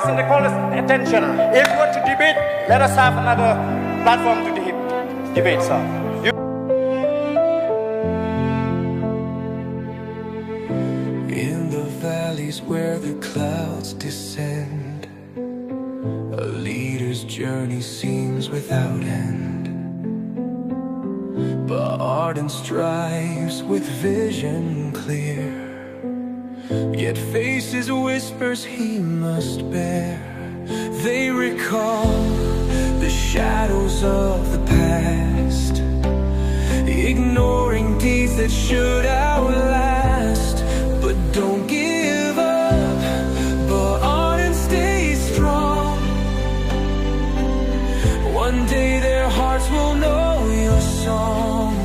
and they call us attention. If you want to debate, let us have another platform to debate, sir. In the valleys where the clouds descend, a leader's journey seems without end. Bah Arden strives with vision clear, yet faces whispers he must bear. They recall the shadows of the past, ignoring deeds that should outlast. But don't give up, Bah Arden stay strong. One day their hearts will know your song.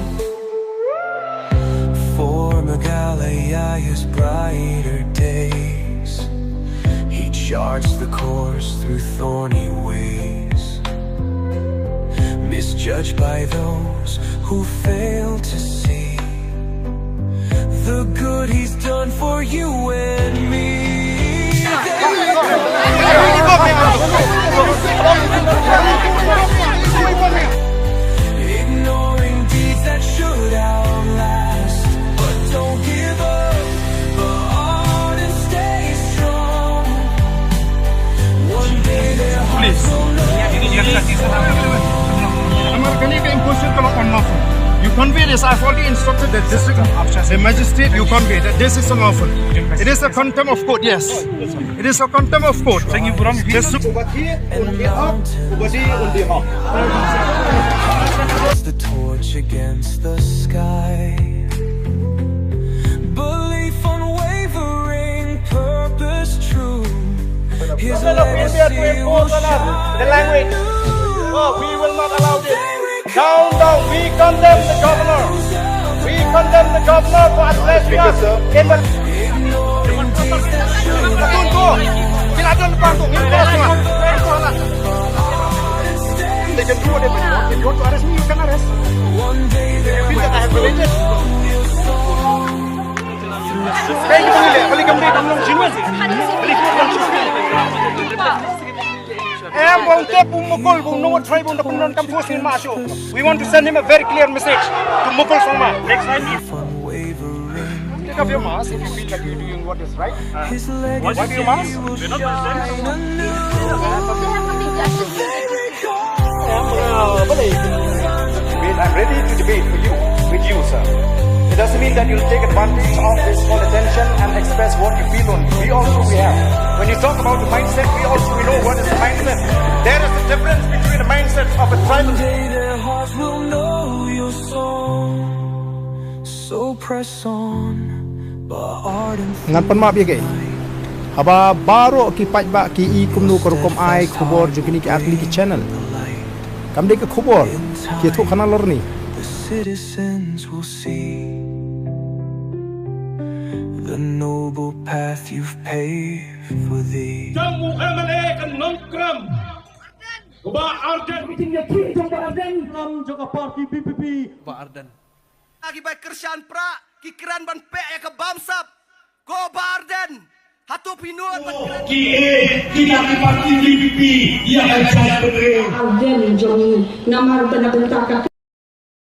For Megalaya's brighter days, he charts the course through thorny ways, misjudged by those who fail to see the good he's done for you and me. Ignoring deeds that should outlast. But don't give up, Bah Arden stay strong. One day their hearts will know. You convey this. I've already instructed the district, the magistrate. You convey that this is unlawful. It is a contempt of court. Yes, it is a contempt of court. The torch against the sky. Belief unwavering, purpose true. His legacy will shine. The language. Oh, we will not allow this. Down. We condemn the governor. We condemn the governor for addressing us in the. They can do whatever they want. If you want to arrest me, you can arrest. One day You feel that I have religion? We want to send him a very clear message to Mukul Sangma. Next time, take off your mask if you feel like you're doing what is right. Why do you mask? We're not I'm ready to debate with you, sir. It doesn't mean that you'll take advantage of this small attention and express what you feel on. We have. When you talk about the mindset, we know what is the mindset. There is a difference between the mindset of a tribal. Their hearts will know your song. So press on, Bah Arden. Ngan penmaaf ya guys. Haba baru kipat ba ki I kumnu korukom ai khubor jukini ki atli ki channel. Kamde ke khubor ki thu khana lorni. The citizens will see the noble path you've paved for thee. Jamu MLA kan nongkram. Bah Arden bikin dia tweet Bah Arden nam juga parti PPP. Bah Arden. Lagi baik kerjaan pra, kikiran ban pe ya ke bamsap. Ko Bah Arden. Hatu pinut ban kiran. Kita di parti PPP dia akan jadi. Arden jong namar benar-benar